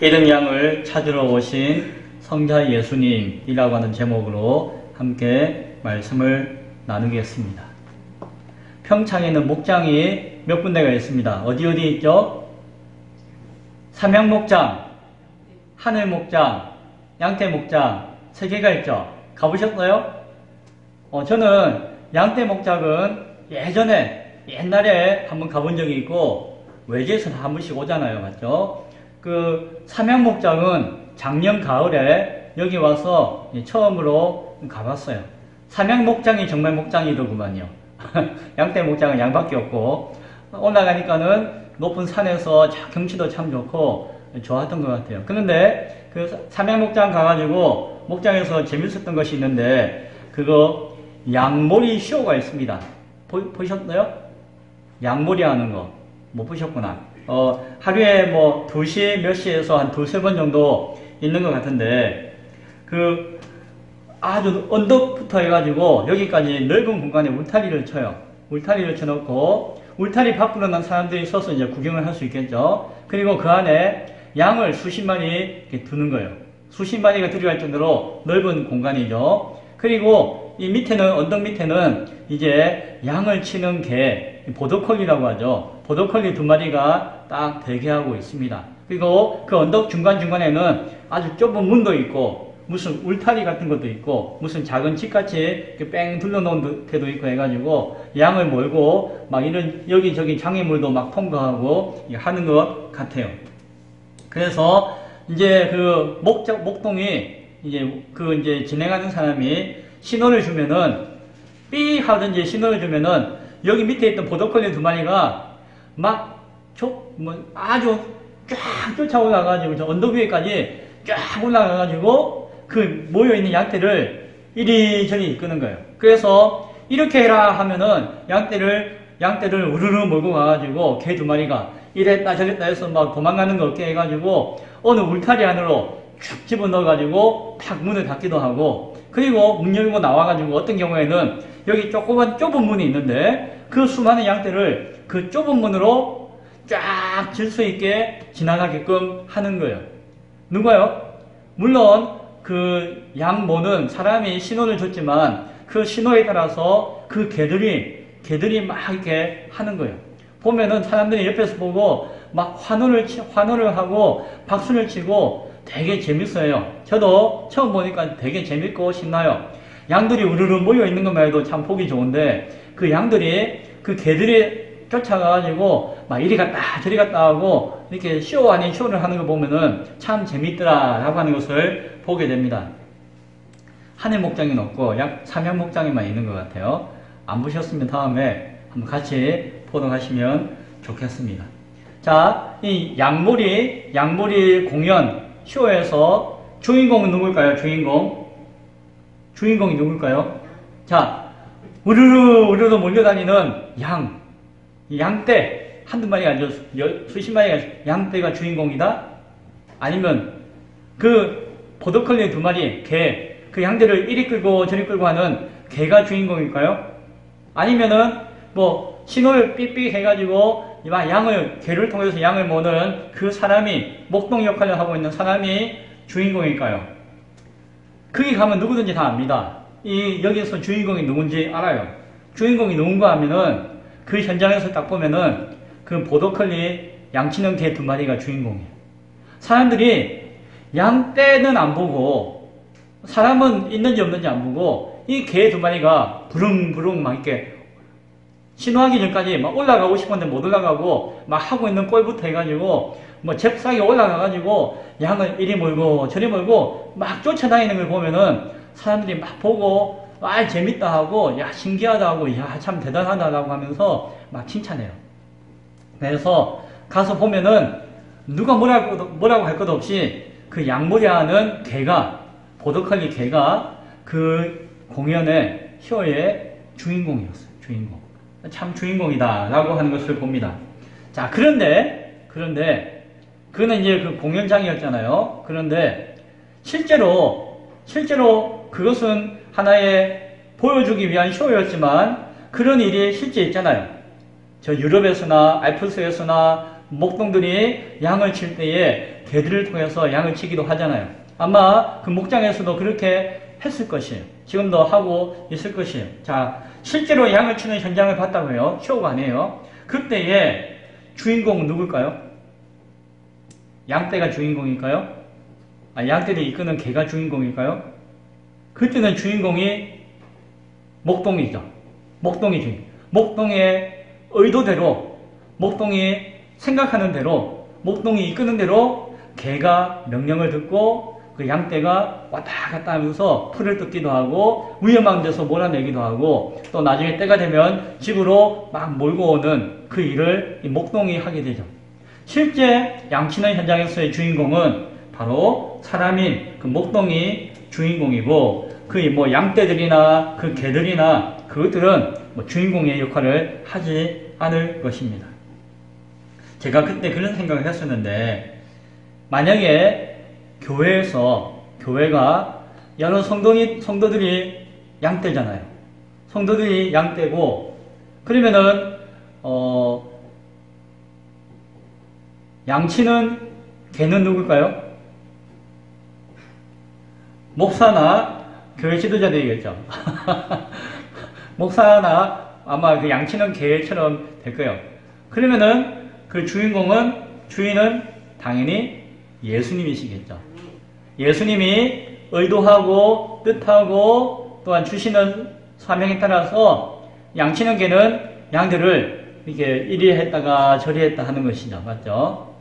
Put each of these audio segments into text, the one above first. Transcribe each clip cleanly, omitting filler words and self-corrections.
잃은 양을 찾으러 오신 성자 예수님이라고 하는 제목으로 함께 말씀을 나누겠습니다. 평창에는 목장이 몇 군데가 있습니다. 어디 있죠? 삼양목장, 하늘목장, 양떼목장 3개가 있죠. 가보셨어요? 저는 양떼목장은 옛날에 한번 가본 적이 있고 외지에서는 한 번씩 오잖아요. 맞죠? 그 삼양목장은 작년 가을에 여기 와서 처음으로 가봤어요. 삼양목장이 정말 목장이더구만요. 양떼목장은 양밖에 없고 올라가니까는 높은 산에서 경치도 참 좋고 좋았던 것 같아요. 그런데 그 삼양목장 가가지고 목장에서 재밌었던 것이 있는데 그거 양몰이 쇼가 있습니다. 보셨나요? 양몰이 하는 거 못 보셨구나. 하루에 뭐 2시 몇 시에서 한 2-3번 정도 있는 것 같은데 그 아주 언덕부터 해가지고 여기까지 넓은 공간에 울타리를 쳐요. 울타리를 쳐놓고 울타리 밖으로 난 사람들이 서서 이제 구경을 할 수 있겠죠. 그리고 그 안에 양을 수십 마리 이렇게 두는 거예요. 수십 마리가 들어갈 정도로 넓은 공간이죠. 그리고 이 밑에는, 언덕 밑에는 이제 양을 치는 개, 보더콜리라고 하죠. 보더콜리 2마리가 딱 대기하고 있습니다. 그리고 그 언덕 중간중간에는 아주 좁은 문도 있고 무슨 울타리 같은 것도 있고 무슨 작은 집같이 뺑 둘러놓은 데도 있고 해가지고 양을 몰고 막 이런 여기저기 장애물도 막 통과하고 하는 것 같아요. 그래서 이제 그 목동이 이제 진행하는 사람이 신호를 주면은 삐 하든지 신호를 주면은 여기 밑에 있던 보더콜리 2마리가 막 아주 쫙 쫓아올라가지고 저 언덕 위에까지 쫙 올라가가지고 그 모여있는 양떼를 이리저리 이끄는 거예요. 그래서 이렇게 해라 하면은 양떼를 우르르 몰고 가가지고 개 2마리가 이랬다 저랬다 해서 막 도망가는 거 없게 해가지고 어느 울타리 안으로 쭉 집어넣어가지고 탁 문을 닫기도 하고 그리고 문 열고 나와가지고 어떤 경우에는 여기 좁은 문이 있는데 그 수많은 양떼를 그 좁은 문으로 쫙 질서 있게 지나가게끔 하는 거예요. 누가요? 물론 그 양모는 사람이 신호를 줬지만 그 신호에 따라서 그 개들이 막 이렇게 하는 거예요. 보면은 사람들이 옆에서 보고 막 환호를 하고 박수를 치고 되게 재밌어요. 저도 처음 보니까 되게 재밌고 신나요. 양들이 우르르 모여 있는 것만 해도 참 보기 좋은데 그 양들이 그 개들이 쫓아가가지고 막 이리 갔다 저리 갔다 하고 이렇게 쇼 아닌 쇼를 하는 거 보면은 참 재밌더라라고 하는 것을 보게 됩니다. 하늘목장이 없고 삼양목장에만 있는 것 같아요. 안 보셨으면 다음에 한번 같이 보도록 하시면 좋겠습니다. 자, 이 양몰이 공연 쇼에서 주인공은 누굴까요? 주인공이 누굴까요? 자, 우르르 몰려다니는 양떼 한두 마리가 아니라 수십 마리가 양떼가 주인공이다? 아니면 그 보더콜리 2마리 개, 그 양떼를 이리 끌고 저리 끌고 하는 개가 주인공일까요? 아니면은 뭐 신호를 삑삑 해가지고 개를 통해서 양을 모는 그 사람이 목동 역할을 하고 있는 사람이 주인공일까요? 거기 가면 누구든지 다 압니다. 여기서 주인공이 누군지 알아요. 주인공이 누군가 하면은 그 현장에서 딱 보면은 그 보더콜리 양치는 개 2마리가 주인공이에요. 사람들이 양떼는 안 보고 사람은 있는지 없는지 안 보고 이 개 2마리가 부릉부릉 막 이렇게 신호하기 전까지 막 올라가고 싶은데 못 올라가고 막 하고 있는 꼴부터 해가지고 뭐 잽싸게 올라가가지고 양을 이리 몰고 저리 몰고 막 쫓아다니는 걸 보면은 사람들이 막 보고 재밌다 하고 야 신기하다 하고 야 참 대단하다라고 하면서 막 칭찬해요. 그래서 가서 보면은 누가 뭐라고 할 것도 없이 그 양몰이하는 보더콜리 개가 그 공연의 쇼의 주인공이었어요. 참 주인공이다 라고 하는 것을 봅니다. 자, 그런데 그거는 이제 그 공연장이었잖아요. 그런데 실제로 그것은 하나의 보여주기 위한 쇼였지만 그런 일이 실제 있잖아요. 저 유럽에서나 알프스에서나 목동들이 양을 칠 때에 개들을 통해서 양을 치기도 하잖아요. 아마 그 목장에서도 그렇게 했을 것이에요. 지금도 하고 있을 것이에요. 자, 실제로 양을 치는 현장을 봤다고요. 쇼가 아니에요. 그때의 주인공은 누굴까요? 양떼가 주인공일까요? 양떼를 이끄는 개가 주인공일까요? 그때는 주인공이 목동이죠. 목동이 주인공. 목동의 의도대로, 목동이 생각하는 대로, 목동이 이끄는 대로 개가 명령을 듣고 그 양떼가 왔다 갔다 하면서 풀을 뜯기도 하고 위험한 데서 몰아내기도 하고 또 나중에 때가 되면 집으로 막 몰고 오는 그 일을 이 목동이 하게 되죠. 실제 양치는 현장에서의 주인공은 바로 사람인 그 목동이 주인공이고 그 뭐 양떼들이나 그 개들이나 그것들은 뭐 주인공의 역할을 하지 않을 것입니다. 제가 그때 그런 생각을 했었는데 만약에 교회가 여러 성도들이 양떼잖아요. 성도들이 양떼고 그러면은 양치는 개는 누굴까요? 목사나 교회 지도자들이겠죠. 목사나 아마 그 양치는 개처럼 될 거예요. 그러면은 그 주인은 당연히 예수님이시겠죠. 예수님이 의도하고 뜻하고 또한 주시는 사명에 따라서 양치는 개는 양들을 이렇게 이리 했다가 저리 했다 하는 것이죠. 맞죠?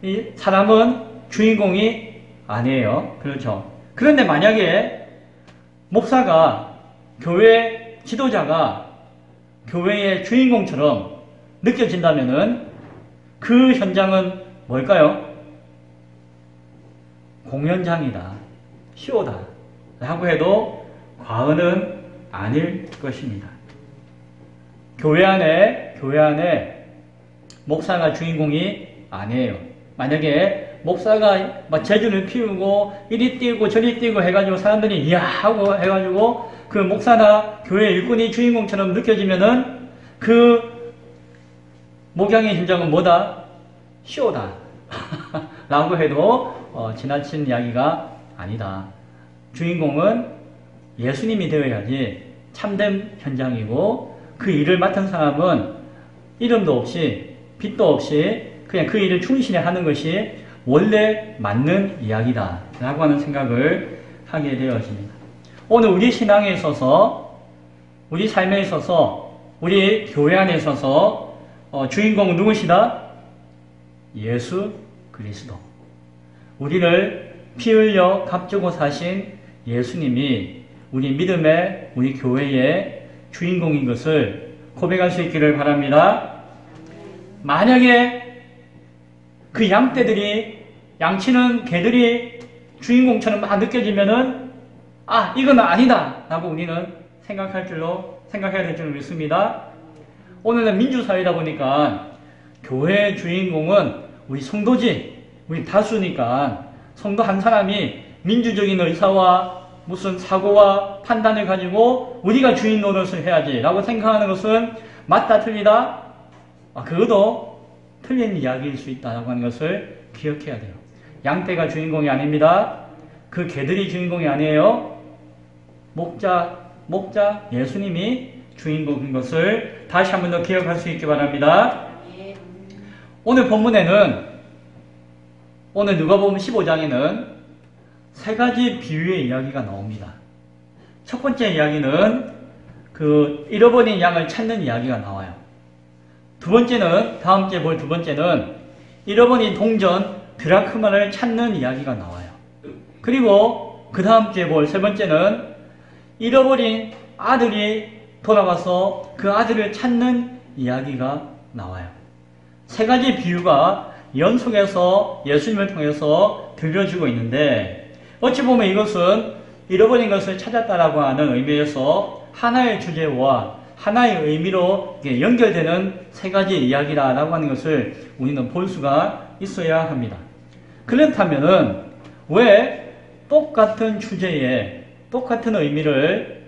이 사람은 주인공이 아니에요. 그렇죠. 그런데 만약에 목사가 교회 지도자가 교회의 주인공처럼 느껴진다면은 그 현장은 뭘까요? 공연장이다. 쇼다. 라고 해도 과언은 아닐 것입니다. 교회 안에 목사가 주인공이 아니에요. 만약에 목사가 막 재주를 피우고 이리 뛰고 저리 뛰고 해가지고 사람들이 이야 하고 해가지고 그 목사나 교회 일꾼이 주인공처럼 느껴지면은 그 목양의 현장은 뭐다? 쇼다. 라고 해도 지나친 이야기가 아니다. 주인공은 예수님이 되어야지 참된 현장이고 그 일을 맡은 사람은 이름도 없이 빛도 없이 그냥 그 일을 충실히 하는 것이 원래 맞는 이야기다 라고 하는 생각을 하게 되어집니다. 오늘 우리 신앙에 있어서 우리 삶에 있어서 우리 교회 안에 있어서 주인공은 누구시다? 예수 그리스도. 우리를 피 흘려 값주고 사신 예수님이 우리 믿음의 우리 교회의 주인공인 것을 고백할 수 있기를 바랍니다. 만약에 그 양치는 개들이 주인공처럼 막 느껴지면은 이건 아니다 라고 우리는 생각해야 될 줄 믿습니다. 오늘은 민주사회다 보니까 교회의 주인공은 우리 성도지, 우리 다수니까 성도 한 사람이 민주적인 의사와 무슨 사고와 판단을 가지고 우리가 주인 노릇을 해야지 라고 생각하는 것은 맞다 틀리다? 그것도 틀린 이야기일 수 있다고 하는 것을 기억해야 돼요. 양떼가 주인공이 아닙니다. 그 개들이 주인공이 아니에요. 목자 예수님이 주인공인 것을 다시 한 번 더 기억할 수 있기 바랍니다. 오늘 본문에는 오늘 누가복음 15장에는 세 가지 비유의 이야기가 나옵니다. 첫 번째 이야기는 그 잃어버린 양을 찾는 이야기가 나와요. 다음 주에 볼 두 번째는 잃어버린 동전 드라크마를 찾는 이야기가 나와요. 그리고 그 다음 주에 볼 세 번째는 잃어버린 아들이 돌아가서 그 아들을 찾는 이야기가 나와요. 세 가지 비유가 연속해서 예수님을 통해서 들려주고 있는데 어찌 보면 이것은 잃어버린 것을 찾았다라고 하는 의미에서 하나의 주제와 하나의 의미로 연결되는 세 가지 이야기라고 하는 것을 우리는 볼 수가 있어야 합니다. 그렇다면은 왜 똑같은 주제에 똑같은 의미를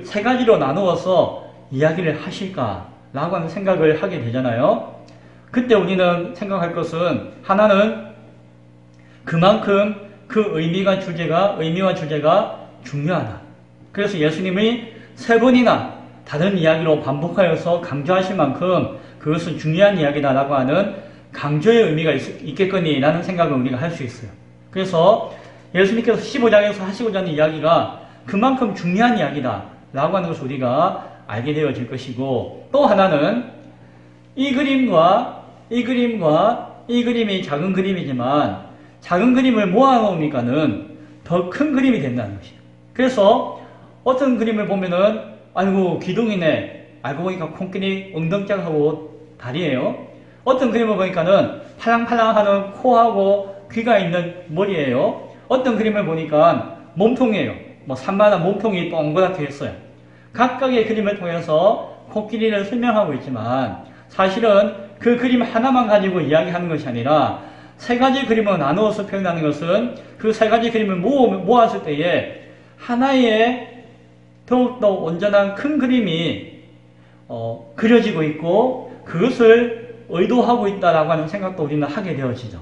세 가지로 나누어서 이야기를 하실까라고 라고 하는 생각을 하게 되잖아요. 그때 우리는 생각할 것은 하나는 그만큼 그 의미와 주제가 중요하다. 그래서 예수님이 3번이나 다른 이야기로 반복하여서 강조하실 만큼 그것은 중요한 이야기다라고 하는 강조의 의미가 있겠거니라는 생각을 우리가 할 수 있어요. 그래서 예수님께서 15장에서 하시고자 하는 이야기가 그만큼 중요한 이야기다라고 하는 것을 우리가 알게 되어질 것이고, 또 하나는 이 그림과 이 그림이 작은 그림이지만 작은 그림을 모아놓으니까는 더 큰 그림이 된다는 것이에요. 그래서 어떤 그림을 보면은 아이고 기둥이네, 알고 보니까 코끼리 엉덩짝하고 다리예요. 어떤 그림을 보니까는 팔랑팔랑하는 코하고 귀가 있는 머리예요. 어떤 그림을 보니까 몸통이에요. 산만한 몸통이 동그랗게 했어요. 각각의 그림을 통해서 코끼리를 설명하고 있지만 사실은 그 그림 하나만 가지고 이야기하는 것이 아니라 3가지 그림을 나누어서 표현하는 것은 그 3가지 그림을 모았을 때에 하나의 더욱더 온전한 큰 그림이 그려지고 있고 그것을 의도하고 있다라고 하는 생각도 우리는 하게 되어지죠.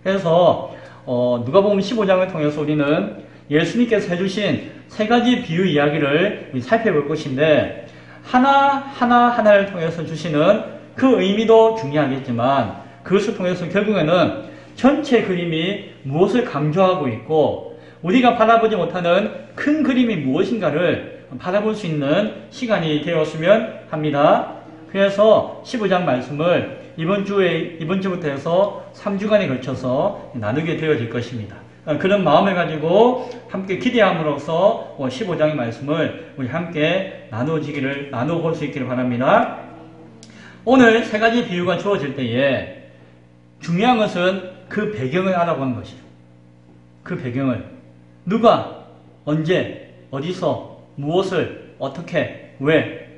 그래서 누가복음 15장을 통해서 우리는 예수님께서 해주신 3가지 비유 이야기를 살펴볼 것인데 하나를 통해서 주시는 그 의미도 중요하겠지만 그것을 통해서 결국에는 전체 그림이 무엇을 강조하고 있고 우리가 바라보지 못하는 큰 그림이 무엇인가를 바라볼 수 있는 시간이 되었으면 합니다. 그래서 15장 말씀을 이번 주부터 해서 3주간에 걸쳐서 나누게 되어질 것입니다. 그런 마음을 가지고 함께 기대함으로써 15장의 말씀을 우리 함께 나누어볼 수 있기를 바랍니다. 오늘 3가지 비유가 주어질 때에 중요한 것은 그 배경을 알아보는 것이죠. 그 배경을 누가, 언제, 어디서, 무엇을, 어떻게, 왜.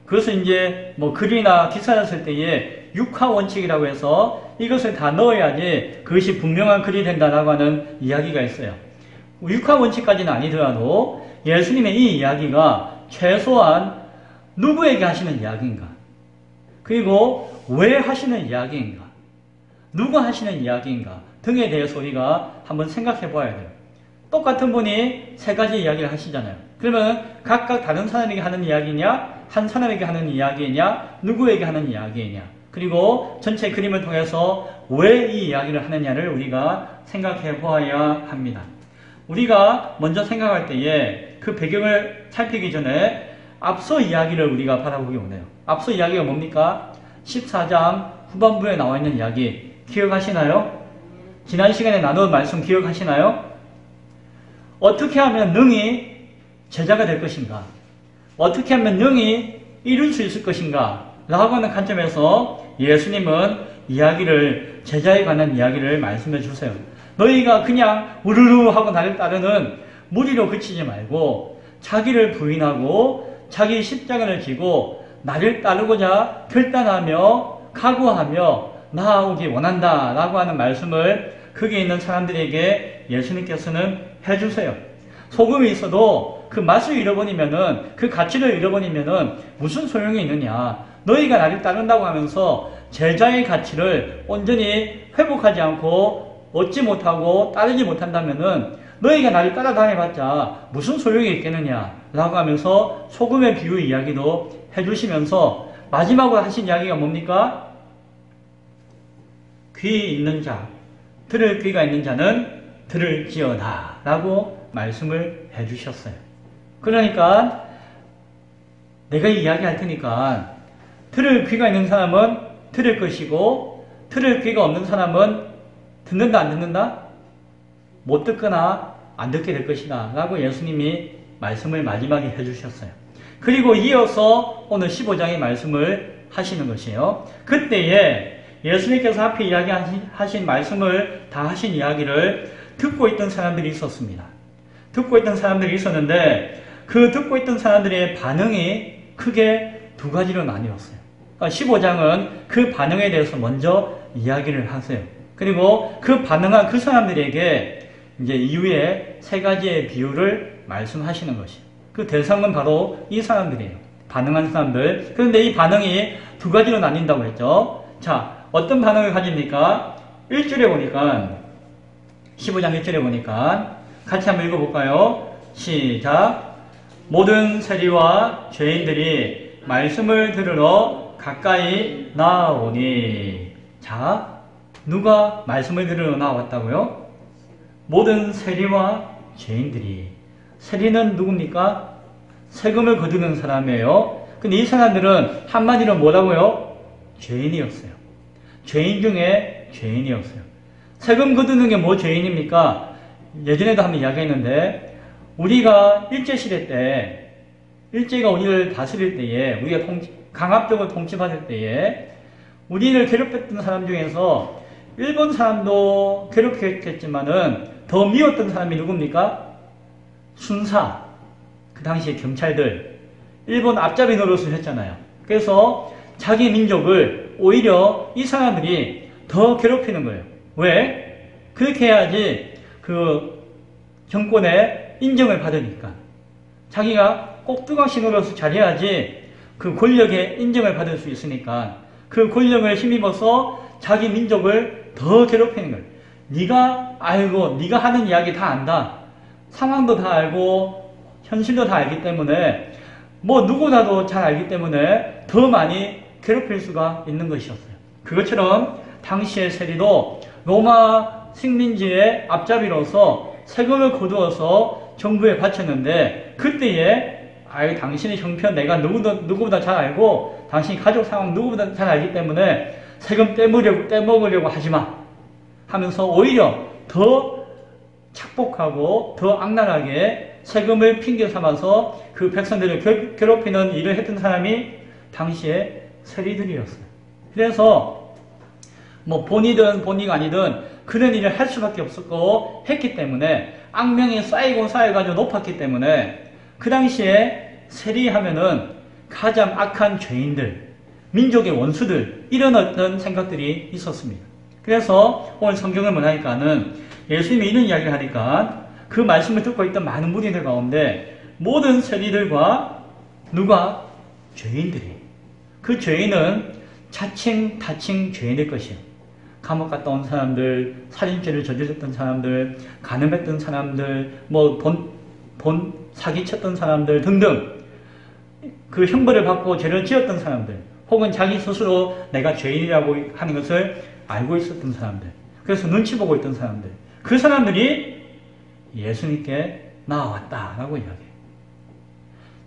그것을 이제 글이나 기사를 쓸 때에 육하원칙이라고 해서 이것을 다 넣어야지 그것이 분명한 글이 된다라고 하는 이야기가 있어요. 육하원칙까지는 아니더라도 예수님의 이 이야기가 최소한 누구에게 하시는 이야기인가? 그리고 왜 하시는 이야기인가? 누가 하시는 이야기인가? 등에 대해서 우리가 한번 생각해 봐야 돼요. 똑같은 분이 3가지 이야기를 하시잖아요. 그러면 각각 다른 사람에게 하는 이야기냐? 한 사람에게 하는 이야기냐? 누구에게 하는 이야기냐? 그리고 전체 그림을 통해서 왜 이 이야기를 하느냐를 우리가 생각해 보아야 합니다. 우리가 먼저 생각할 때에 그 배경을 살피기 전에 앞서 이야기를 우리가 바라보기 원해요. 앞서 이야기가 뭡니까? 14장 후반부에 나와 있는 이야기 기억하시나요? 지난 시간에 나눈 말씀 기억하시나요? 어떻게 하면 능히 제자가 될 것인가? 어떻게 하면 능히 이룰 수 있을 것인가? 라고 하는 관점에서 예수님은 제자에 관한 이야기를 말씀해 주세요. 너희가 그냥 우르르 하고 나를 따르는 무리로 그치지 말고 자기를 부인하고 자기 십자가를 지고 나를 따르고자 결단하며 각오하며 나아오기 원한다 라고 하는 말씀을 거기에 있는 사람들에게 예수님께서는 해주세요. 소금이 있어도 그 맛을 잃어버리면은, 그 가치를 잃어버리면은 무슨 소용이 있느냐. 너희가 나를 따른다고 하면서 제자의 가치를 온전히 회복하지 않고 얻지 못하고 따르지 못한다면은 너희가 나를 따라다녀봤자 무슨 소용이 있겠느냐 라고 하면서 소금의 비유 이야기도 해주시면서 마지막으로 하신 이야기가 뭡니까? 귀 있는 자, 들을 귀가 있는 자는 들을지어다 라고 말씀을 해주셨어요. 그러니까 내가 이야기할 테니까 들을 귀가 있는 사람은 들을 것이고 들을 귀가 없는 사람은 듣는다 안 듣는다? 못 듣거나 안 듣게 될 것이다 라고 예수님이 말씀을 마지막에 해주셨어요. 그리고 이어서 오늘 15장의 말씀을 하시는 것이에요. 그때에 예수님께서 앞에 이야기하신 말씀을 다 하신 이야기를 듣고 있던 사람들이 있었습니다. 듣고 있던 사람들이 있었는데 그 듣고 있던 사람들의 반응이 크게 2가지로 나뉘었어요. 그러니까 15장은 그 반응에 대해서 먼저 이야기를 하세요. 그리고 그 반응한 그 사람들에게 이제 이후에 3가지의 비유를 말씀하시는 것이에요. 그 대상은 바로 이 사람들이에요. 반응한 사람들. 그런데 이 반응이 두 가지로 나뉜다고 했죠. 자, 어떤 반응을 가집니까? 1절에 보니까, 15장 1절에 보니까, 같이 한번 읽어볼까요? 시작. 모든 세리와 죄인들이 말씀을 들으러 가까이 나오니. 자, 누가 말씀을 들으러 나왔다고요? 모든 세리와 죄인들이. 세리는 누굽니까? 세금을 거두는 사람이에요. 근데 이 사람들은 한마디로 뭐라고요? 죄인이었어요. 죄인 중에 죄인이었어요. 세금 거두는 게 뭐 죄인입니까? 예전에도 한번 이야기했는데, 우리가 일제시대 때, 일제가 우리를 다스릴 때에, 우리가 강압적으로 통치받을 때에, 우리를 괴롭혔던 사람 중에서 일본 사람도 괴롭혔겠지만은 더 미웠던 사람이 누굽니까? 순사, 그 당시에 경찰들, 일본 앞잡이 노릇을 했잖아요. 그래서 자기 민족을 오히려 이 사람들이 더 괴롭히는 거예요. 왜? 그렇게 해야지 그 정권의 인정을 받으니까. 자기가 꼭두각시 노릇을 잘해야지 그 권력의 인정을 받을 수 있으니까 그 권력을 힘입어서 자기 민족을 더 괴롭히는 거예요. 네가 알고 네가 하는 이야기 다 안다. 상황도 다 알고 현실도 다 알기 때문에 뭐 누구나도 잘 알기 때문에 더 많이 괴롭힐 수가 있는 것이었어요. 그것처럼 당시의 세리도 로마 식민지의 앞잡이로서 세금을 거두어서 정부에 바쳤는데 그때에 당신의 형편 내가 누구보다 잘 알고 당신 가족 상황 누구보다 잘 알기 때문에 세금 떼먹으려고 하지마 하면서 오히려 더 착복하고 더 악랄하게 세금을 핑계 삼아서 그 백성들을 괴롭히는 일을 했던 사람이 당시에 세리들이었어요. 그래서 뭐 본이든 본이가 아니든 그런 일을 할 수밖에 없었고 했기 때문에 악명이 쌓여가지고 높았기 때문에 그 당시에 세리하면은 가장 악한 죄인들, 민족의 원수들 이런 어떤 생각들이 있었습니다. 그래서 오늘 성경을 보니까는 예수님이 이런 이야기를 하니까 그 말씀을 듣고 있던 많은 무리들 가운데 모든 세리들과 누가? 죄인들이. 그 죄인은 자칭 다칭 죄인일 것이에요. 감옥 갔다 온 사람들, 살인죄를 저질렀던 사람들, 간음했던 사람들, 뭐 돈 사기쳤던 사람들 등등 그 형벌을 받고 죄를 지었던 사람들 혹은 자기 스스로 내가 죄인이라고 하는 것을 알고 있었던 사람들 그래서 눈치 보고 있던 사람들 그 사람들이 예수님께 나왔다라고 이야기해요.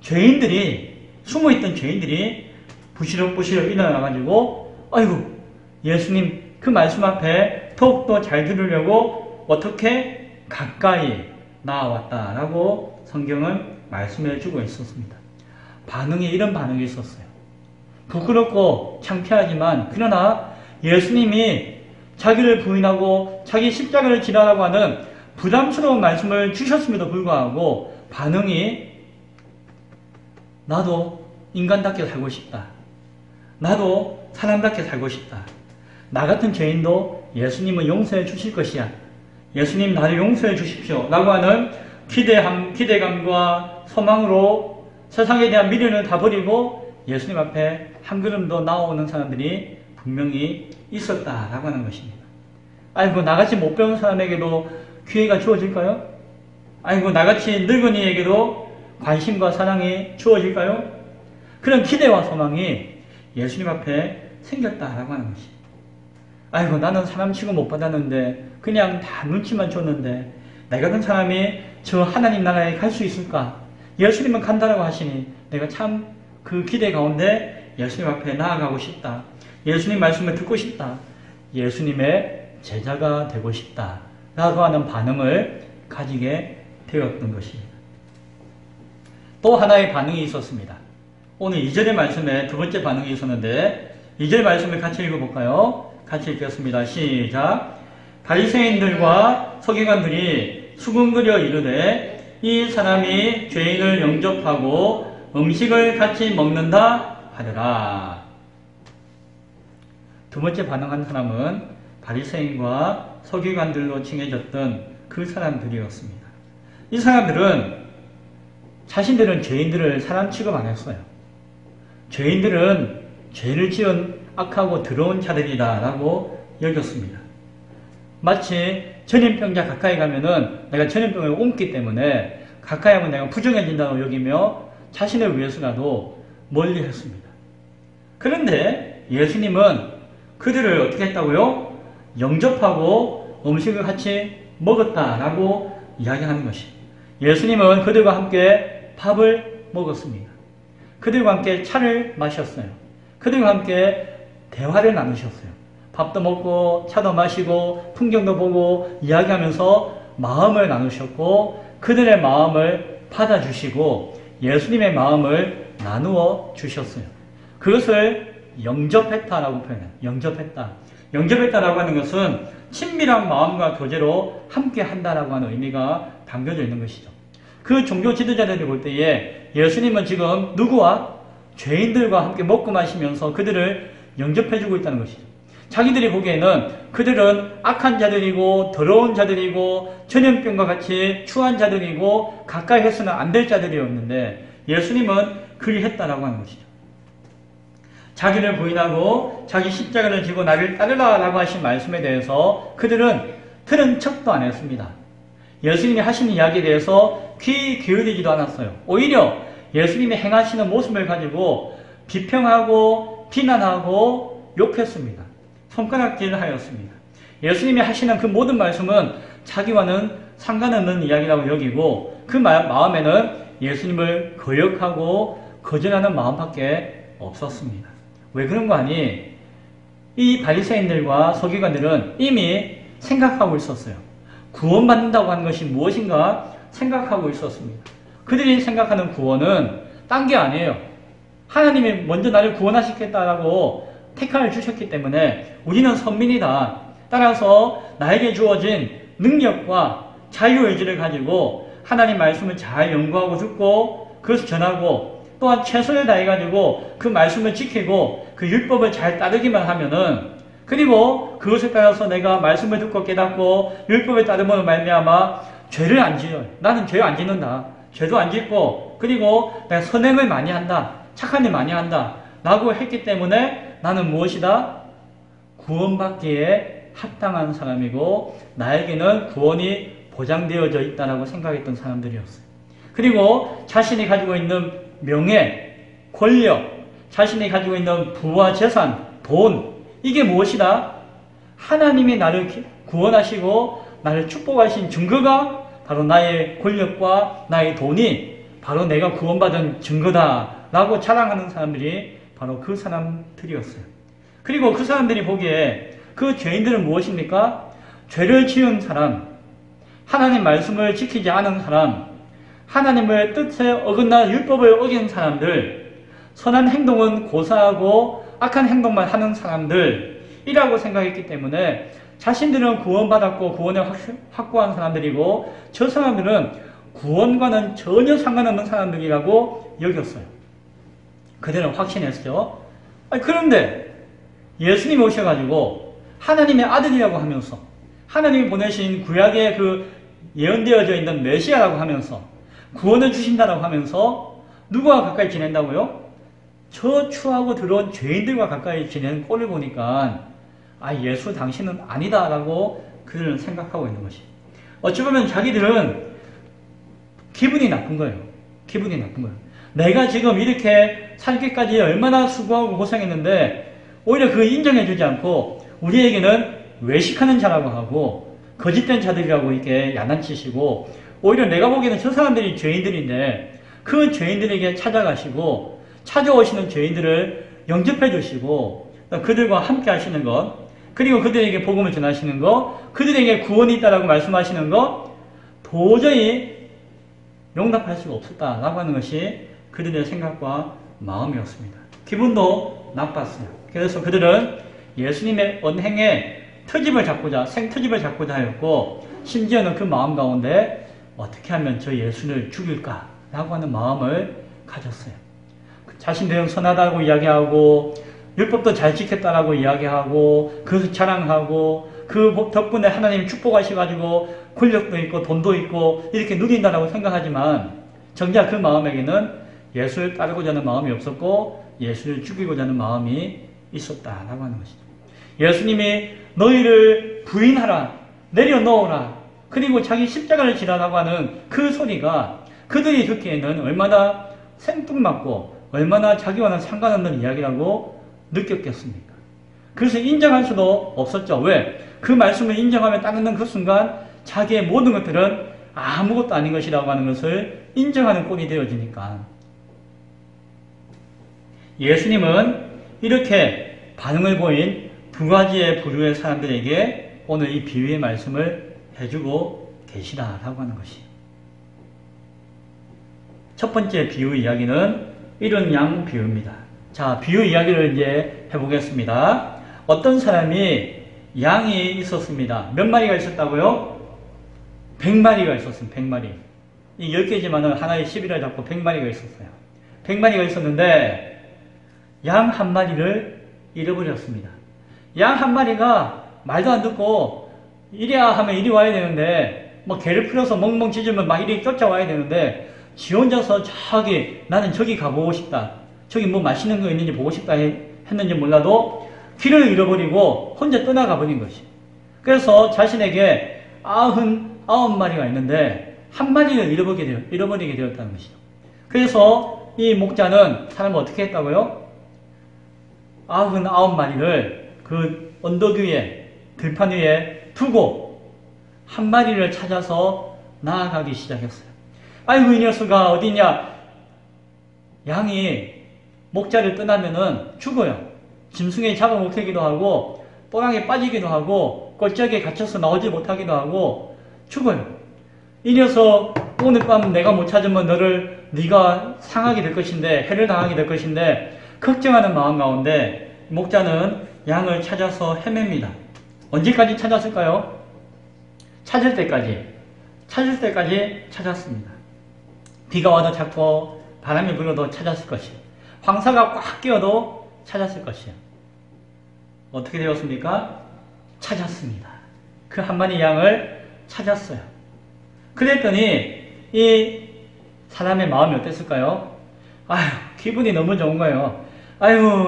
죄인들이 숨어있던 죄인들이 부시럭부시럭 일어나가지고 아이고 예수님 그 말씀 앞에 더욱더 잘 들으려고 어떻게 가까이 나왔다라고 성경은 말씀해 주고 있었습니다. 반응에 이런 반응이 있었어요. 부끄럽고 창피하지만 그러나 예수님이 자기를 부인하고 자기 십자가를 지라라고 하는 부담스러운 말씀을 주셨음에도 불구하고 반응이 나도 인간답게 살고 싶다. 나도 사람답게 살고 싶다. 나 같은 죄인도 예수님은 용서해 주실 것이야. 예수님 나를 용서해 주십시오. 라고 하는 기대감과 소망으로 세상에 대한 미련을 다 버리고 예수님 앞에 한 걸음 더 나오는 사람들이 분명히 있었다라고 하는 것입니다. 아이고 나같이 못 배운 사람에게도 기회가 주어질까요? 아이고 나같이 늙은이에게도 관심과 사랑이 주어질까요? 그런 기대와 소망이 예수님 앞에 생겼다라고 하는 것입니다. 아이고 나는 사람 취급 못 받았는데 그냥 다 눈치만 줬는데 내 같은 사람이 저 하나님 나라에 갈 수 있을까? 예수님은 간다라고 하시니 내가 참 그 기대 가운데 예수님 앞에 나아가고 싶다. 예수님 말씀을 듣고 싶다. 예수님의 제자가 되고 싶다. 라고 하는 반응을 가지게 되었던 것입니다. 또 하나의 반응이 있었습니다. 오늘 2절의 말씀에 두 번째 반응이 있었는데 2절 말씀을 같이 읽어볼까요? 같이 읽겠습니다. 시작. 바리새인들과 서기관들이 수군거려 이르되 이 사람이 죄인을 영접하고 음식을 같이 먹는다 하더라. 두 번째 반응한 사람은 바리새인과 서기관들로 칭해졌던 그 사람들이었습니다. 이 사람들은 자신들은 죄인들을 사람 취급 안 했어요. 죄인들은 죄를 지은 악하고 더러운 자들이다 라고 여겼습니다. 마치 전염병자 가까이 가면은 내가 전염병을 옮기 때문에 가까이 하면 내가 부정해진다고 여기며 자신을 위해서라도 멀리 했습니다. 그런데 예수님은 그들을 어떻게 했다고요? 영접하고 음식을 같이 먹었다라고 이야기하는 것이. 예수님은 그들과 함께 밥을 먹었습니다. 그들과 함께 차를 마셨어요. 그들과 함께 대화를 나누셨어요. 밥도 먹고 차도 마시고 풍경도 보고 이야기하면서 마음을 나누셨고 그들의 마음을 받아주시고 예수님의 마음을 나누어 주셨어요. 그것을 영접했다라고 표현해요. 영접했다. 영접했다라고 하는 것은 친밀한 마음과 교제로 함께 한다라고 하는 의미가 담겨져 있는 것이죠. 그 종교 지도자들이 볼 때에 예수님은 지금 누구와? 죄인들과 함께 먹고 마시면서 그들을 영접해주고 있다는 것이죠. 자기들이 보기에는 그들은 악한 자들이고 더러운 자들이고 전염병과 같이 추한 자들이고 가까이 해서는 안 될 자들이었는데 예수님은 그리했다라고 하는 것이죠. 자기를 부인하고 자기 십자가를 지고 나를 따르라 라고 하신 말씀에 대해서 그들은 들은 척도 안 했습니다. 예수님이 하신 이야기에 대해서 귀 기울이지도 않았어요. 오히려 예수님이 행하시는 모습을 가지고 비평하고 비난하고 욕했습니다. 손가락질을 하였습니다. 예수님이 하시는 그 모든 말씀은 자기와는 상관없는 이야기라고 여기고 그 마음에는 예수님을 거역하고 거절하는 마음밖에 없었습니다. 왜 그런 거 아니? 이 바리새인들과 서기관들은 이미 생각하고 있었어요. 구원받는다고 하는 것이 무엇인가 생각하고 있었습니다. 그들이 생각하는 구원은 딴 게 아니에요. 하나님이 먼저 나를 구원하시겠다라고 택함을 주셨기 때문에 우리는 선민이다. 따라서 나에게 주어진 능력과 자유의지를 가지고 하나님 말씀을 잘 연구하고 듣고 그것을 전하고 또한 최선을 다해가지고 그 말씀을 지키고 그 율법을 잘 따르기만 하면은 그리고 그것에 따라서 내가 말씀을 듣고 깨닫고 율법에 따르면 말미암아 죄를 안 지어요. 나는 죄를 안 짓는다. 죄도 안 짓고 그리고 내가 선행을 많이 한다. 착한 일 많이 한다. 라고 했기 때문에 나는 무엇이다? 구원받기에 합당한 사람이고 나에게는 구원이 보장되어져 있다라고 생각했던 사람들이었어요. 그리고 자신이 가지고 있는 명예, 권력, 자신이 가지고 있는 부와 재산, 돈 이게 무엇이다? 하나님이 나를 구원하시고 나를 축복하신 증거가 바로 나의 권력과 나의 돈이 바로 내가 구원받은 증거다 라고 자랑하는 사람들이 바로 그 사람들이었어요. 그리고 그 사람들이 보기에 그 죄인들은 무엇입니까? 죄를 지은 사람, 하나님 말씀을 지키지 않은 사람, 하나님의 뜻에 어긋나 율법을 어긴 사람들, 선한 행동은 고사하고 악한 행동만 하는 사람들이라고 생각했기 때문에 자신들은 구원받았고 구원을 확고한 사람들이고 저 사람들은 구원과는 전혀 상관없는 사람들이라고 여겼어요. 그들은 확신했죠. 그런데 예수님이 오셔가지고 하나님의 아들이라고 하면서 하나님이 보내신 구약에 그 예언되어져 있는 메시아라고 하면서 구원을 주신다라고 하면서 누구와 가까이 지낸다고요? 저 추하고 더러운 죄인들과 가까이 지내는 꼴을 보니까 예수 당신은 아니다라고 그들은 생각하고 있는 것이. 어찌 보면 자기들은 기분이 나쁜 거예요. 기분이 나쁜 거예요. 내가 지금 이렇게 살기까지 얼마나 수고하고 고생했는데 오히려 그 인정해주지 않고 우리에게는 외식하는 자라고 하고 거짓된 자들이라고 이렇게 야단치시고 오히려 내가 보기에는 저 사람들이 죄인들인데 그 죄인들에게 찾아가시고 찾아오시는 죄인들을 영접해 주시고 그들과 함께 하시는 것 그리고 그들에게 복음을 전하시는 것 그들에게 구원이 있다라고 말씀하시는 것 도저히 용납할 수가 없었다라고 하는 것이 그들의 생각과 마음이었습니다. 기분도 나빴어요. 그래서 그들은 예수님의 언행에 트집을 잡고자 생트집을 잡고자 하였고 심지어는 그 마음 가운데 어떻게 하면 저 예수를 죽일까 라고 하는 마음을 가졌어요. 자신들은 선하다고 이야기하고 율법도 잘 지켰다라고 이야기하고 그것을 자랑하고 그 덕분에 하나님이 축복하셔가지고 권력도 있고 돈도 있고 이렇게 누린다라고 생각하지만 정작 그 마음에게는 예수를 따르고자 하는 마음이 없었고 예수를 죽이고자 하는 마음이 있었다라고 하는 것이죠. 예수님이 너희를 부인하라, 내려놓으라, 그리고 자기 십자가를 지라라고 하는 그 소리가 그들이 듣기에는 얼마나 생뚱맞고 얼마나 자기와는 상관없는 이야기라고 느꼈겠습니까? 그래서 인정할 수도 없었죠. 왜? 그 말씀을 인정하며 따르는 그 순간 자기의 모든 것들은 아무것도 아닌 것이라고 하는 것을 인정하는 꼴이 되어지니까. 예수님은 이렇게 반응을 보인 두 가지의 부류의 사람들에게 오늘 이 비유의 말씀을 해주고 계시다라고 하는 것이에요. 첫 번째 비유 이야기는 이런 양 비유입니다. 자, 비유 이야기를 이제 해보겠습니다. 어떤 사람이 양이 있었습니다. 몇 마리가 있었다고요? 100마리가 있었습니다. 100마리. 이 10개지만은 하나에 10이라 잡고 100마리가 있었어요. 100마리가 있었는데 양 한 마리를 잃어버렸습니다. 양 한 마리가 말도 안 듣고 이리야 하면 이리 와야 되는데 뭐 개를 풀어서 멍멍 짖으면 막 이리 쫓아와야 되는데 지 혼자서 나는 저기 가보고 싶다. 저기 뭐 맛있는 거 있는지 보고 싶다 했는지 몰라도 길을 잃어버리고 혼자 떠나가 버린 것이. 그래서 자신에게 99마리가 있는데 한 마리를 잃어버리게 되었다는 것이죠. 그래서 이 목자는 사람을 어떻게 했다고요? 99마리를 그 언덕 위에 들판 위에 두고 한 마리를 찾아서 나아가기 시작했어요. 아이고 이 녀석아 어디냐. 양이 목자를 떠나면은 죽어요. 짐승에 잡아먹히기도 하고 또랑에 빠지기도 하고 꼴짝에 갇혀서 나오지 못하기도 하고 죽어요. 이 녀석 오늘 밤 내가 못 찾으면 네가 상하게 될 것인데 해를 당하게 될 것인데 걱정하는 마음 가운데 목자는 양을 찾아서 헤맵니다. 언제까지 찾았을까요? 찾을 때까지 찾았습니다. 비가 와도 찾고 바람이 불어도 찾았을 것이에요. 황사가 꽉 끼어도 찾았을 것이에요. 어떻게 되었습니까? 찾았습니다. 그 한 마리 양을 찾았어요. 그랬더니 이 사람의 마음이 어땠을까요? 기분이 너무 좋은 거예요.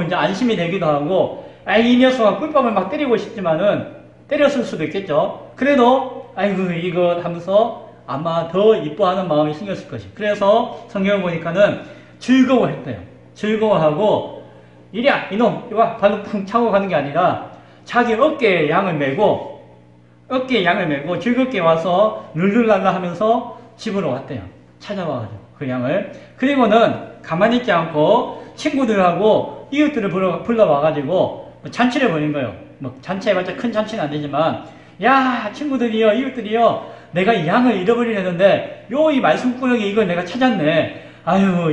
이제 안심이 되기도 하고, 이 녀석아 꿀밤을 막 때리고 싶지만은 때렸을 수도 있겠죠. 그래도 이거 하면서 아마 더 이뻐하는 마음이 생겼을 것이에요. 그래서 성경을 보니까는 즐거워했대요. 즐거워하고 이리야 이놈 이거 발로 쿵 차고 가는 게 아니라 자기 어깨에 양을 메고 즐겁게 와서 룰룰랄라 하면서 집으로 왔대요. 찾아와가지고 그 양을. 그리고는 가만히 있지 않고 친구들하고 이웃들을 불러와가지고 잔치를 벌인 거예요. 뭐 잔치해봤자 큰 잔치는 안 되지만, 야 친구들이여 이웃들이여 내가 이 양을 잃어버리려는데 이 말씀구역에 이걸 내가 찾았네.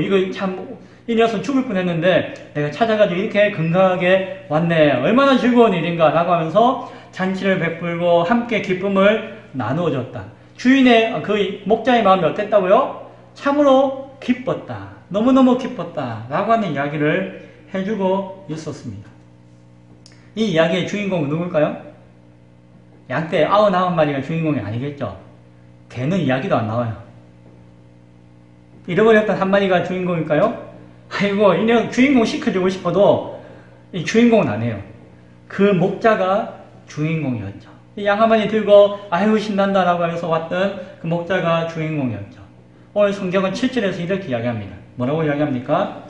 이거 참 이 녀석 죽을 뻔했는데 내가 찾아가지고 이렇게 건강하게 왔네. 얼마나 즐거운 일인가 라고 하면서 잔치를 베풀고 함께 기쁨을 나누어줬다. 주인의 그 목자의 마음이 어땠다고요? 참으로 기뻤다. 너무너무 기뻤다 라고 하는 이야기를 해주고 있었습니다. 이 이야기의 주인공은 누굴까요? 양떼 99마리가 주인공이 아니겠죠. 개는 이야기도 안 나와요. 잃어버렸던 한 마리가 주인공일까요? 이냥 주인공 시켜주고 싶어도 이 주인공은 아니에요. 그 목자가 주인공이었죠. 양 한 마리 들고 신난다 라고 하면서 왔던 그 목자가 주인공이었죠. 오늘 성경은 7절에서 이렇게 이야기합니다. 뭐라고 이야기합니까?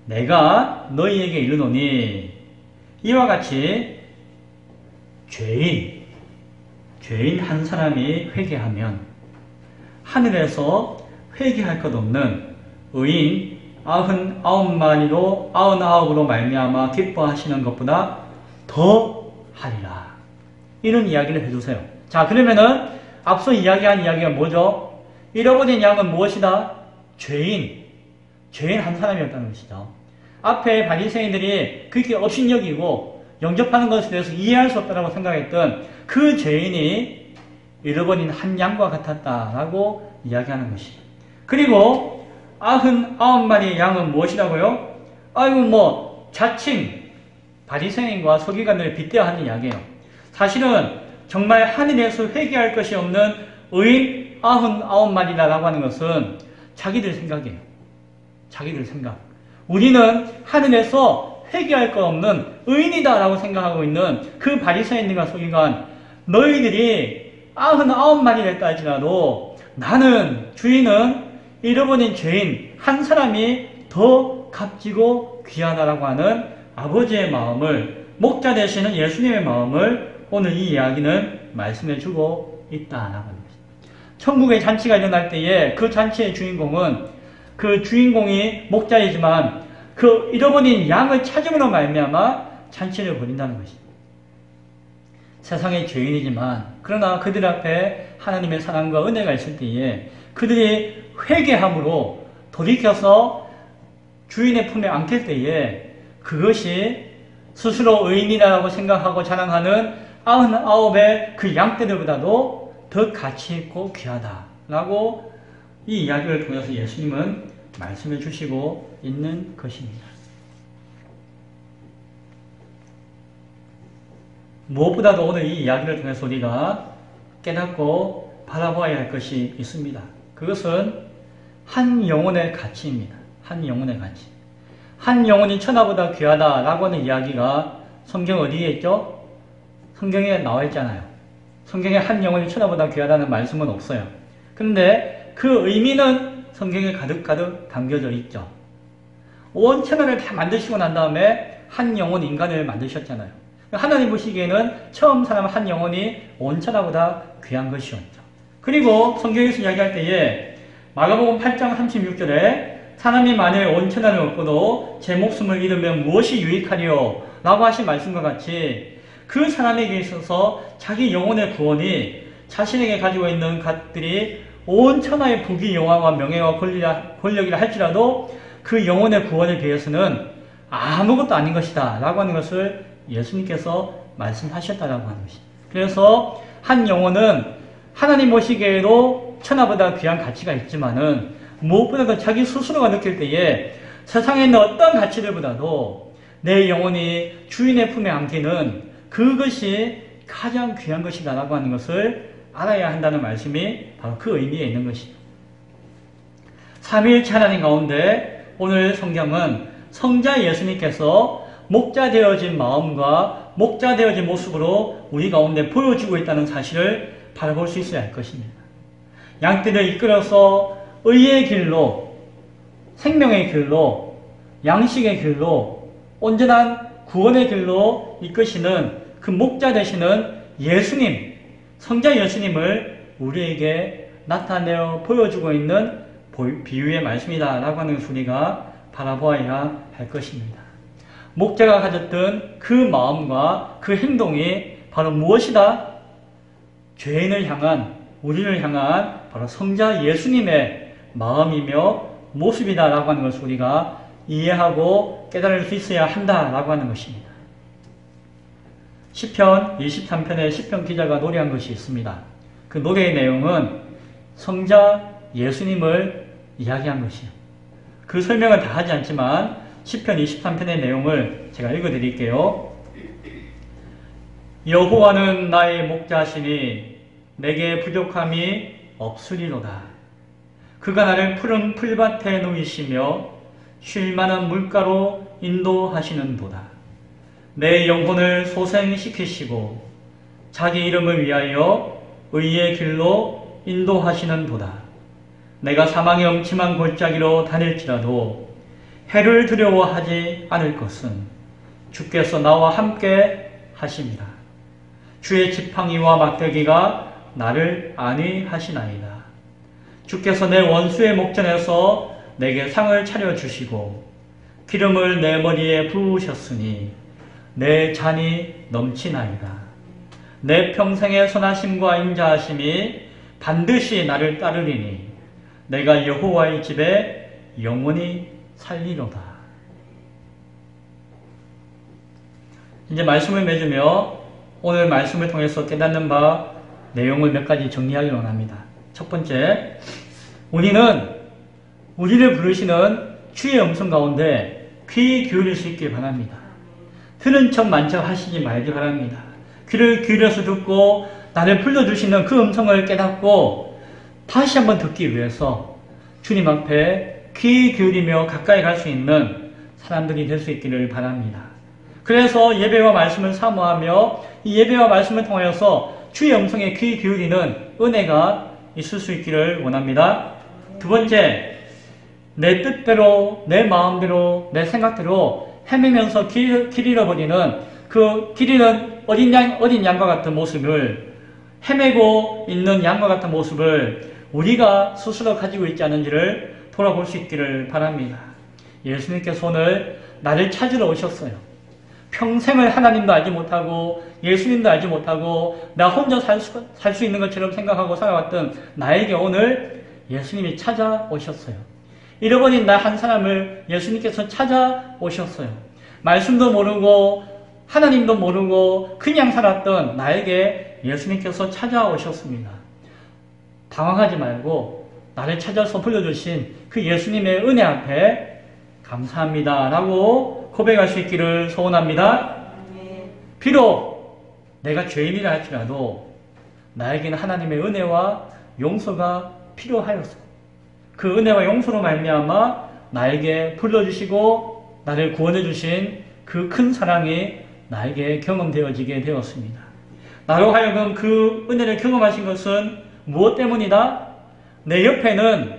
내가 너희에게 이르노니 이와 같이 죄인 한 사람이 회개하면 하늘에서 회개할 것 없는 의인 99마리로 말미암아 기뻐하시는 것보다 더 하리라. 이런 이야기를 해주세요. 자, 그러면은 앞서 이야기한 이야기가 뭐죠? 잃어버린 양은 무엇이다? 죄인 한 사람이었다는 것이죠. 앞에 바리새인들이 그렇게 업신여기고 영접하는 것에 대해서 이해할 수 없다고 생각했던 그 죄인이 잃어버린 한 양과 같았다라고 이야기하는 것이죠. 그리고 99마리의 양은 무엇이라고요? 자칭 바리새인과 서기관들을 빗대어하는 이야기예요. 사실은 정말 하늘에서 회개할 것이 없는 의인 99마리라고 하는 것은 자기들 생각이에요. 자기들 생각. 우리는 하늘에서 회개할 것 없는 의인이다라고 생각하고 있는 그 바리새인들과 서기관, 너희들이 99마리 됐다 할지라도 나는, 주인은 잃어버린 죄인 한 사람이 더 값지고 귀하다라고 하는 아버지의 마음을, 목자 되시는 예수님의 마음을 오늘 이 이야기는 말씀해 주고 있다라고 합니다. 천국의 잔치가 일어날 때에 그 잔치의 주인공은, 그 주인공이 목자이지만 그 잃어버린 양을 찾음으로 말미암아 잔치를 벌인다는 것입니다. 세상의 죄인이지만 그러나 그들 앞에 하나님의 사랑과 은혜가 있을 때에 그들이 회개함으로 돌이켜서 주인의 품에 안길 때에 그것이 스스로 의인이라고 생각하고 자랑하는 99의 그 양떼들보다도 더 가치 있고 귀하다라고 이 이야기를 통해서 예수님은 말씀해 주시고 있는 것입니다. 무엇보다도 오늘 이 이야기를 통해서 우리가 깨닫고 바라봐야 할 것이 있습니다. 그것은 한 영혼의 가치입니다. 한 영혼의 가치. 한 영혼이 천하보다 귀하다라고 하는 이야기가 성경 어디에 있죠? 성경에 나와 있잖아요. 성경에 한 영혼이 천하보다 귀하다는 말씀은 없어요. 그런데 그 의미는 성경에 가득가득 담겨져 있죠. 온 천하를 다 만드시고 난 다음에 한 영혼 인간을 만드셨잖아요. 하나님 보시기에는 처음 사람 한 영혼이 온 천하보다 귀한 것이었죠. 그리고 성경에서 이야기할 때에 마가복음 8장 36절에 사람이 만일 온 천하를 얻고도 제 목숨을 잃으면 무엇이 유익하리요? 라고 하신 말씀과 같이 그 사람에게 있어서 자기 영혼의 구원이 자신에게 가지고 있는 것들이 온 천하의 부귀, 영화와 명예와 권력이라 할지라도 그 영혼의 구원에 비해서는 아무것도 아닌 것이다 라고 하는 것을 예수님께서 말씀하셨다라고 하는 것입니다. 그래서 한 영혼은 하나님 보시기에도 천하보다 귀한 가치가 있지만은 무엇보다도 자기 스스로가 느낄 때에 세상에 있는 어떤 가치들보다도 내 영혼이 주인의 품에 안기는 그것이 가장 귀한 것이다 라고 하는 것을 알아야 한다는 말씀이 바로 그 의미에 있는 것이죠. 삼위일체 하나님 가운데 오늘 성경은 성자 예수님께서 목자 되어진 마음과 목자 되어진 모습으로 우리 가운데 보여지고 있다는 사실을 바라볼 수 있어야 할 것입니다. 양떼를 이끌어서 의의 길로, 생명의 길로, 양식의 길로, 온전한 구원의 길로 이끄시는 그 목자 되시는 예수님, 성자 예수님을 우리에게 나타내어 보여주고 있는 비유의 말씀이다 라고 하는 것을 우리가 바라보아야 할 것입니다. 목자가 가졌던 그 마음과 그 행동이 바로 무엇이다? 죄인을 향한, 우리를 향한 바로 성자 예수님의 마음이며 모습이다 라고 하는 것을 우리가 이해하고 깨달을 수 있어야 한다 라고 하는 것입니다. 시편 23편에 시편 기자가 노래한 것이 있습니다. 그 노래의 내용은 성자 예수님을 이야기한 것이에요. 그 설명을 다 하지 않지만 시편 23편의 내용을 제가 읽어드릴게요. 여호와는 나의 목자시니 내게 부족함이 없으리로다. 그가 나를 푸른 풀밭에 누이시며 쉴만한 물가로 인도하시는도다. 내 영혼을 소생시키시고 자기 이름을 위하여 의의 길로 인도하시는도다. 내가 사망의 음침한 골짜기로 다닐지라도 해를 두려워하지 않을 것은 주께서 나와 함께 하심이라. 주의 지팡이와 막대기가 나를 안위하시나이다. 주께서 내 원수의 목전에서 내게 상을 차려주시고 기름을 내 머리에 부으셨으니 내 잔이 넘치나이다. 내 평생의 선하심과 인자하심이 반드시 나를 따르리니 내가 여호와의 집에 영원히 살리로다. 이제 말씀을 맺으며 오늘 말씀을 통해서 깨닫는 바 내용을 몇 가지 정리하기 원합니다. 첫 번째, 우리를 부르시는 주의 음성 가운데 귀 기울일 수 있길 바랍니다. 들은 척 만척 하시지 말기 바랍니다. 귀를 기울여서 듣고 나를 불러주시는 그 음성을 깨닫고 다시 한번 듣기 위해서 주님 앞에 귀 기울이며 가까이 갈 수 있는 사람들이 될 수 있기를 바랍니다. 그래서 예배와 말씀을 사모하며 이 예배와 말씀을 통하여서 주의 음성에 귀 기울이는 은혜가 있을 수 있기를 원합니다. 두 번째, 내 뜻대로, 내 마음대로, 내 생각대로 헤매면서 길 잃어버리는 그 길 잃은 어린 양과 같은 모습을, 헤매고 있는 양과 같은 모습을 우리가 스스로 가지고 있지 않은지를 돌아볼 수 있기를 바랍니다. 예수님께서 오늘 나를 찾으러 오셨어요. 평생을 하나님도 알지 못하고 예수님도 알지 못하고 나 혼자 살 수 있는 것처럼 생각하고 살아왔던 나에게 오늘 예수님이 찾아오셨어요. 잃어버린 나 한 사람을 예수님께서 찾아오셨어요. 말씀도 모르고 하나님도 모르고 그냥 살았던 나에게 예수님께서 찾아오셨습니다. 당황하지 말고 나를 찾아서 불러주신 그 예수님의 은혜 앞에 감사합니다 라고 고백할 수 있기를 소원합니다. 비록 내가 죄인이라 할지라도 나에게는 하나님의 은혜와 용서가 필요하였어. 그 은혜와 용서로 말미암아 나에게 불러주시고 나를 구원해 주신 그 큰 사랑이 나에게 경험되어지게 되었습니다. 나로 하여금 그 은혜를 경험하신 것은 무엇 때문이다? 내 옆에는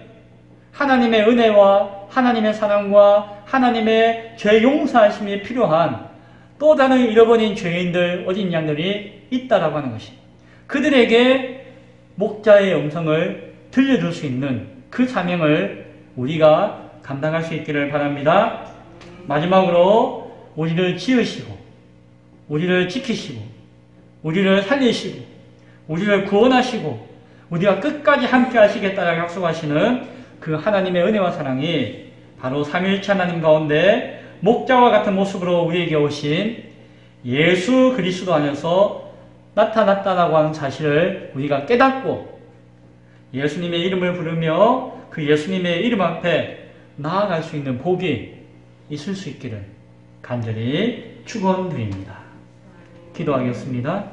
하나님의 은혜와 하나님의 사랑과 하나님의 죄 용서하심이 필요한 또 다른 잃어버린 죄인들, 어린 양들이 있다라고 하는 것입니다. 그들에게 목자의 음성을 들려줄 수 있는 그 사명을 우리가 감당할 수 있기를 바랍니다. 마지막으로 우리를 지으시고 우리를 지키시고 우리를 살리시고 우리를 구원하시고 우리가 끝까지 함께 하시겠다라고 약속하시는 그 하나님의 은혜와 사랑이 바로 삼위일체 하나님 가운데 목자와 같은 모습으로 우리에게 오신 예수 그리스도 안에서 나타났다라고 하는 사실을 우리가 깨닫고 예수님의 이름을 부르며 그 예수님의 이름 앞에 나아갈 수 있는 복이 있을 수 있기를 간절히 축원드립니다. 기도하겠습니다.